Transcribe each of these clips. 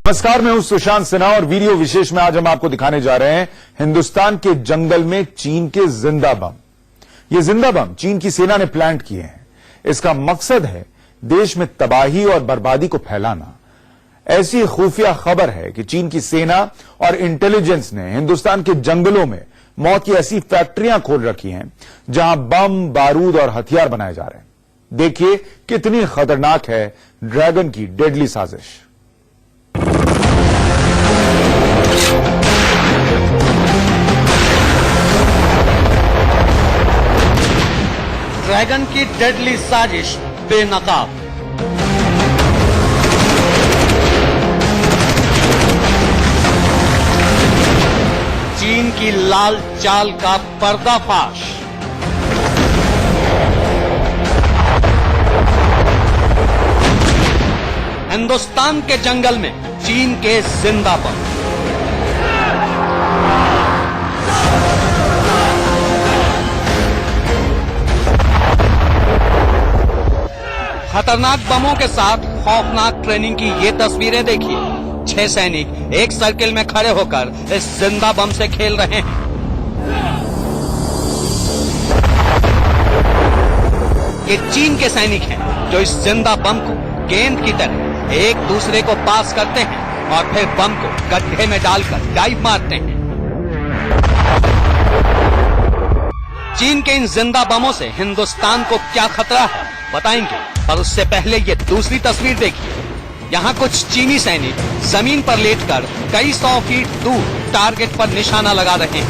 नमस्कार, मैं हूं सुशांत सिन्हा और वीडियो विशेष में आज हम आपको दिखाने जा रहे हैं हिंदुस्तान के जंगल में चीन के जिंदा बम। ये जिंदा बम चीन की सेना ने प्लांट किए हैं। इसका मकसद है देश में तबाही और बर्बादी को फैलाना। ऐसी खुफिया खबर है कि चीन की सेना और इंटेलिजेंस ने हिंदुस्तान के जंगलों में मौत की ऐसी फैक्ट्रियां खोल रखी हैं जहां बम, बारूद और हथियार बनाए जा रहे हैं। देखिए कितनी खतरनाक है ड्रैगन की डेडली साजिश। ड्रैगन की डेडली साजिश बेनकाब। चीन की लाल चाल का पर्दाफाश। हिंदुस्तान के जंगल में चीन के जिंदा बम। खतरनाक बमों के साथ खौफनाक ट्रेनिंग की ये तस्वीरें देखिए। 6 सैनिक एक सर्किल में खड़े होकर इस जिंदा बम से खेल रहे हैं। ये चीन के सैनिक हैं जो इस जिंदा बम को गेंद की तरह एक दूसरे को पास करते हैं और फिर बम को गड्ढे में डालकर डाइव मारते हैं। चीन के इन जिंदा बमों से हिंदुस्तान को क्या खतरा है बताएंगे, पर उससे पहले ये दूसरी तस्वीर देखिए। यहाँ कुछ चीनी सैनिक जमीन पर लेटकर कई 100 फीट दूर टारगेट पर निशाना लगा रहे हैं।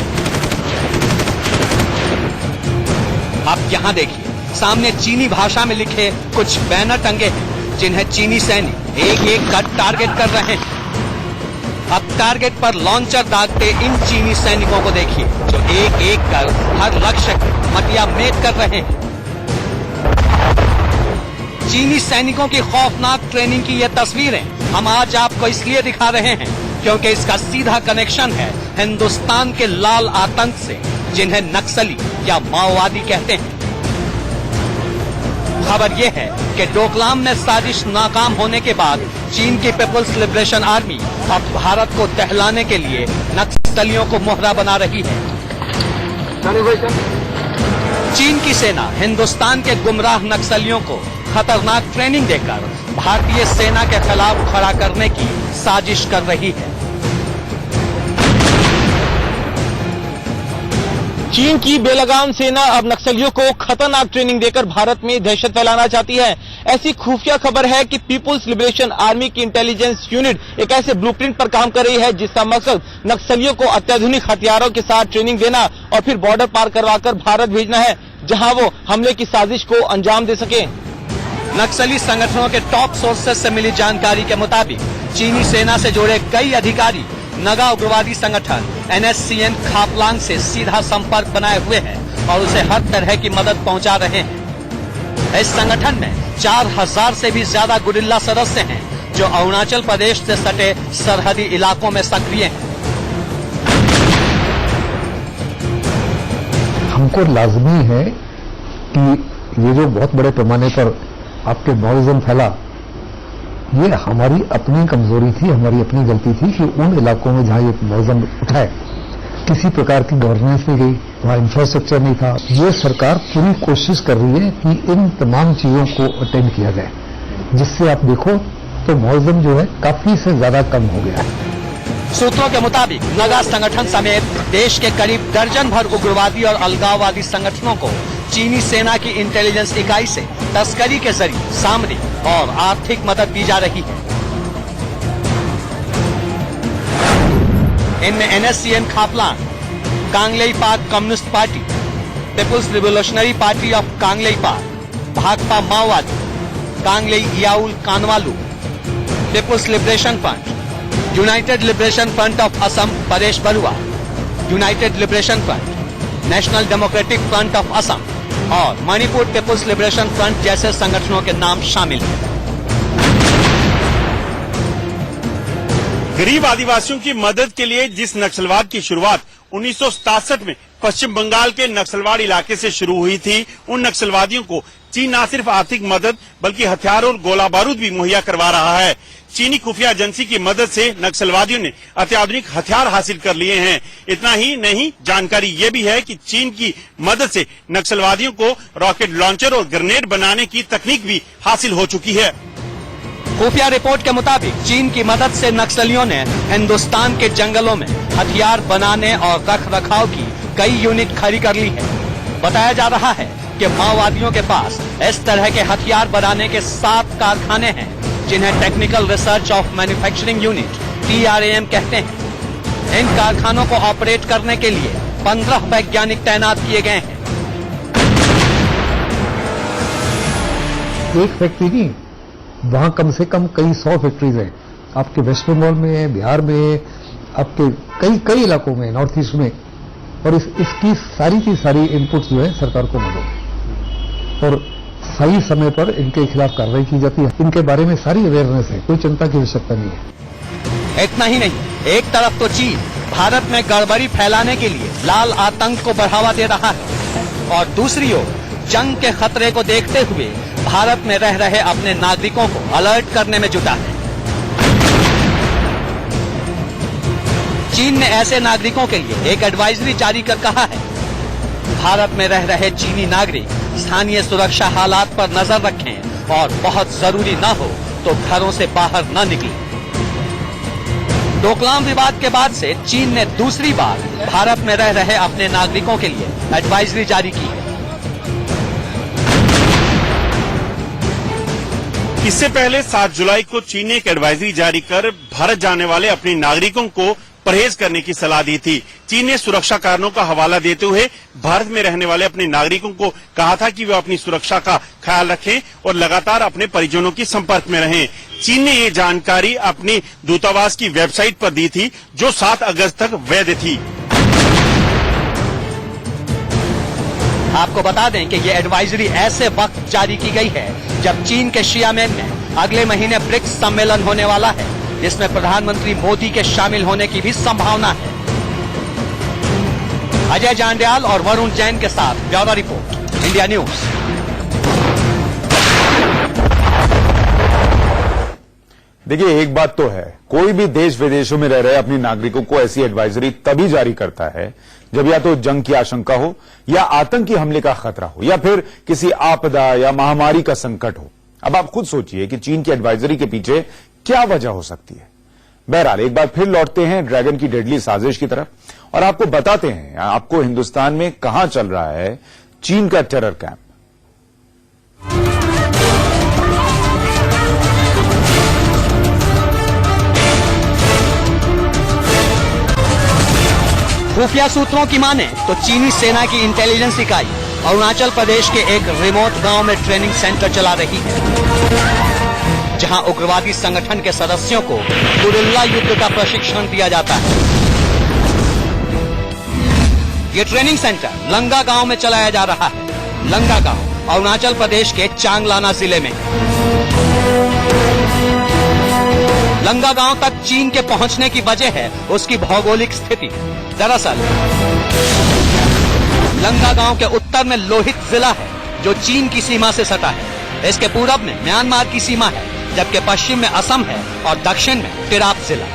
अब यहाँ देखिए, सामने चीनी भाषा में लिखे कुछ बैनर टंगे हैं जिन्हें चीनी सैनिक एक एक कर टारगेट कर रहे हैं। अब टारगेट पर लॉन्चर दागते इन चीनी सैनिकों को देखिए जो एक एक कर हर लक्ष्य मटिया मेट कर रहे हैं। चीनी सैनिकों की खौफनाक ट्रेनिंग की ये तस्वीरें हम आज आपको इसलिए दिखा रहे हैं क्योंकि इसका सीधा कनेक्शन है हिंदुस्तान के लाल आतंक से, जिन्हें नक्सली या माओवादी कहते हैं। खबर यह है कि डोकलाम में साजिश नाकाम होने के बाद चीन की पीपुल्स लिबरेशन आर्मी अब भारत को दहलाने के लिए नक्सलियों को मोहरा बना रही है। चीन की सेना हिंदुस्तान के गुमराह नक्सलियों को खतरनाक ट्रेनिंग देकर भारतीय सेना के खिलाफ खड़ा करने की साजिश कर रही है। चीन की बेलगाम सेना अब नक्सलियों को खतरनाक ट्रेनिंग देकर भारत में दहशत फैलाना चाहती है। ऐसी खुफिया खबर है कि पीपुल्स लिबरेशन आर्मी की इंटेलिजेंस यूनिट एक ऐसे ब्लूप्रिंट पर काम कर रही है जिसका मकसद नक्सलियों को अत्याधुनिक हथियारों के साथ ट्रेनिंग देना और फिर बॉर्डर पार करवाकर भारत भेजना है, जहां वो हमले की साजिश को अंजाम दे सके। नक्सली संगठनों के टॉप सोर्सेस से मिली जानकारी के मुताबिक चीनी सेना से जुड़े कई अधिकारी नगा उग्रवादी संगठन NSCN खापलांग से सीधा संपर्क बनाए हुए हैं और उसे हर तरह की मदद पहुंचा रहे हैं। इस संगठन में 4000 से भी ज्यादा गुरिल्ला सदस्य हैं जो अरुणाचल प्रदेश से सटे सरहदी इलाकों में सक्रिय हैं। हमको लाजमी है कि ये जो बहुत बड़े पैमाने पर आपके माओइज्म फैला, ये हमारी अपनी कमजोरी थी, हमारी अपनी गलती थी कि उन इलाकों में जहां ये माओइज्म उठाए किसी प्रकार की गवर्नेंस नहीं गई, वहां इंफ्रास्ट्रक्चर नहीं था। ये सरकार पूरी कोशिश कर रही है कि इन तमाम चीजों को अटेंड किया जाए, जिससे आप देखो तो माओइज्म जो है काफी से ज्यादा कम हो गया है। सूत्रों के मुताबिक नगा संगठन समेत देश के करीब दर्जन भर उग्रवादी और अलगाववादी संगठनों को चीनी सेना की इंटेलिजेंस इकाई से तस्करी के जरिए सामरिक और आर्थिक मदद दी जा रही है। इनमें NSCN Khaplang, Kanglei Pak communist party, peoples revolutionary party of Kanglei Pak, Bhakpa माओवादी, Kanglei Yawol Kanna Lup, peoples liberation front, united liberation front of Assam Paresh Barua, united liberation front, national democratic front of Assam और मणिपुर पीपुल्स लिबरेशन फ्रंट जैसे संगठनों के नाम शामिल हैं। गरीब आदिवासियों की मदद के लिए जिस नक्सलवाद की शुरुआत 1967 में पश्चिम बंगाल के नक्सलवाड़ इलाके से शुरू हुई थी, उन नक्सलवादियों को चीन न सिर्फ आर्थिक मदद बल्कि हथियार और गोला बारूद भी मुहैया करवा रहा है। चीनी खुफिया एजेंसी की मदद से नक्सलवादियों ने अत्याधुनिक हथियार हासिल कर लिए हैं। इतना ही नहीं, जानकारी ये भी है कि चीन की मदद से नक्सलवादियों को रॉकेट लॉन्चर और ग्रेनेड बनाने की तकनीक भी हासिल हो चुकी है। खुफिया रिपोर्ट के मुताबिक चीन की मदद से नक्सलियों ने हिंदुस्तान के जंगलों में हथियार बनाने और रख रखाव की कई यूनिट खड़ी कर ली है। बताया जा रहा है कि माओवादियों के पास इस तरह के हथियार बनाने के 7 कारखाने हैं, जिन्हें technical research of manufacturing unit TRAM कहते हैं। इन कारखानों को ऑपरेट करने के लिए 15 वैज्ञानिक तैनात किए गए हैं। एक फैक्ट्री नहीं, वहां कम से कम कई 100 फैक्ट्रीज हैं। आपके वेस्ट बंगाल में, बिहार में, आपके कई इलाकों में, नॉर्थ ईस्ट में। और इसकी सारी की सारी इनपुट्स जो है सरकार को मालूम है और सही समय पर इनके खिलाफ कार्रवाई की जाती है। इनके बारे में सारी अवेयरनेस है, कोई चिंता की आवश्यकता नहीं है। इतना ही नहीं, एक तरफ तो चीन भारत में गड़बड़ी फैलाने के लिए लाल आतंक को बढ़ावा दे रहा है और दूसरी ओर जंग के खतरे को देखते हुए भारत में रह रहे अपने नागरिकों को अलर्ट करने में जुटा है। चीन ने ऐसे नागरिकों के लिए एक एडवाइजरी जारी कर कहा है, भारत में रह रहे चीनी नागरिक स्थानीय सुरक्षा हालात पर नजर रखें और बहुत जरूरी न हो तो घरों से बाहर न निकलें। डोकलाम विवाद के बाद से चीन ने दूसरी बार भारत में रह रहे अपने नागरिकों के लिए एडवाइजरी जारी की है। इससे पहले 7 जुलाई को चीन ने एक एडवाइजरी जारी कर भारत जाने वाले अपने नागरिकों को परहेज करने की सलाह दी थी। चीन ने सुरक्षा कारणों का हवाला देते हुए भारत में रहने वाले अपने नागरिकों को कहा था कि वे अपनी सुरक्षा का ख्याल रखें और लगातार अपने परिजनों के संपर्क में रहें। चीन ने ये जानकारी अपनी दूतावास की वेबसाइट पर दी थी, जो 7 अगस्त तक वैध थी। आपको बता दें कि ये एडवाइजरी ऐसे वक्त जारी की गई है जब चीन के शियामेन में अगले महीने ब्रिक्स सम्मेलन होने वाला है, जिसमें प्रधानमंत्री मोदी के शामिल होने की भी संभावना है। अजय जांड्याल और वरुण जैन के साथ ब्यूरो रिपोर्ट, इंडिया न्यूज। देखिए, एक बात तो है, कोई भी देश विदेशों में रह रहे अपने नागरिकों को ऐसी एडवाइजरी तभी जारी करता है जब या तो जंग की आशंका हो, या आतंकी हमले का खतरा हो, या फिर किसी आपदा या महामारी का संकट हो। अब आप खुद सोचिए कि चीन की एडवाइजरी के पीछे क्या वजह हो सकती है। बहरहाल, एक बार फिर लौटते हैं ड्रैगन की डेडली साजिश की तरफ और आपको बताते हैं आपको हिंदुस्तान में कहां चल रहा है चीन का टेरर कैंप। खुफिया सूत्रों की माने तो चीनी सेना की इंटेलिजेंस इकाई अरुणाचल प्रदेश के एक रिमोट गांव में ट्रेनिंग सेंटर चला रही है, जहां उग्रवादी संगठन के सदस्यों को गुरिल्ला युद्ध का प्रशिक्षण दिया जाता है। ये ट्रेनिंग सेंटर लंगा गांव में चलाया जा रहा है। लंगा गांव अरुणाचल प्रदेश के चांगलाना जिले में। लंगा गांव तक चीन के पहुंचने की वजह है उसकी भौगोलिक स्थिति। दरअसल लंगा गांव के उत्तर में लोहित जिला है, जो चीन की सीमा से सटा है। इसके पूरब में म्यांमार की सीमा है, जबकि पश्चिम में असम है और दक्षिण में तिराप जिला।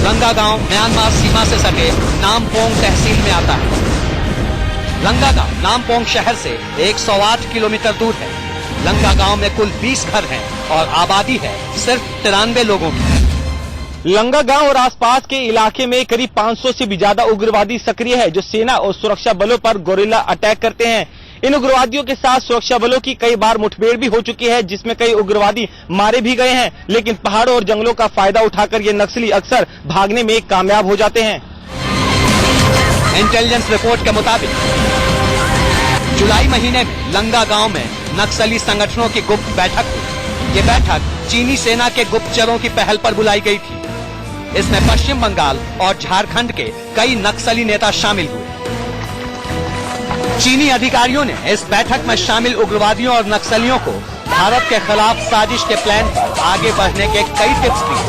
लंगा गांव म्यांमार सीमा से सटे नामपोंग तहसील में आता है। लंगा गांव नामपोंग शहर से 108 किलोमीटर दूर है। लंगा गांव में कुल 20 घर हैं और आबादी है सिर्फ 93 लोगों की। लंगा गांव और आसपास के इलाके में करीब 500 से भी ज्यादा उग्रवादी सक्रिय है, जो सेना और सुरक्षा बलों पर गोरिल्ला अटैक करते हैं। इन उग्रवादियों के साथ सुरक्षा बलों की कई बार मुठभेड़ भी हो चुकी है, जिसमें कई उग्रवादी मारे भी गए हैं। लेकिन पहाड़ों और जंगलों का फायदा उठाकर ये नक्सली अक्सर भागने में कामयाब हो जाते हैं। इंटेलिजेंस रिपोर्ट के मुताबिक जुलाई महीने में लंगा गांव में नक्सली संगठनों की गुप्त बैठक हुई। ये बैठक चीनी सेना के गुप्तचरों की पहल पर बुलाई गई थी। इसमें पश्चिम बंगाल और झारखंड के कई नक्सली नेता शामिल हुए। चीनी अधिकारियों ने इस बैठक में शामिल उग्रवादियों और नक्सलियों को भारत के खिलाफ साजिश के प्लान पर आगे बढ़ने के कई टिप्स दिए।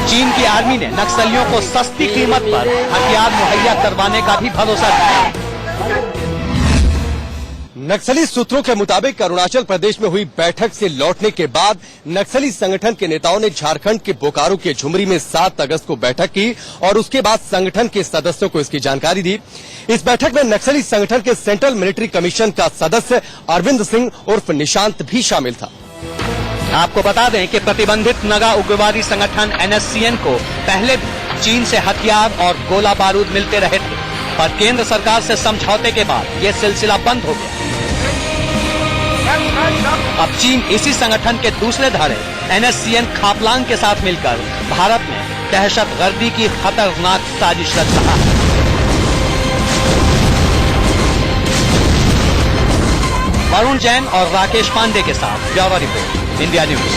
चीन की आर्मी ने नक्सलियों को सस्ती कीमत पर हथियार मुहैया करवाने का भी भरोसा दिया। नक्सली सूत्रों के मुताबिक अरुणाचल प्रदेश में हुई बैठक से लौटने के बाद नक्सली संगठन के नेताओं ने झारखंड के बोकारो के झुमरी में 7 अगस्त को बैठक की और उसके बाद संगठन के सदस्यों को इसकी जानकारी दी। इस बैठक में नक्सली संगठन के सेंट्रल मिलिट्री कमीशन का सदस्य अरविंद सिंह उर्फ निशांत भी शामिल था। आपको बता दें कि प्रतिबंधित नगा उग्रवादी संगठन NSCN को पहले चीन से हथियार और गोला बारूद मिलते रहे थे, पर केंद्र सरकार से समझौते के बाद ये सिलसिला बंद हो गया। अब चीन इसी संगठन के दूसरे धारे NSCN खापलांग के साथ मिलकर भारत में दहशतगर्दी की खतरनाक साजिश रच रहा है। वरुण जैन और राकेश पांडे के साथ ब्यूरो रिपोर्ट, इंडिया न्यूज।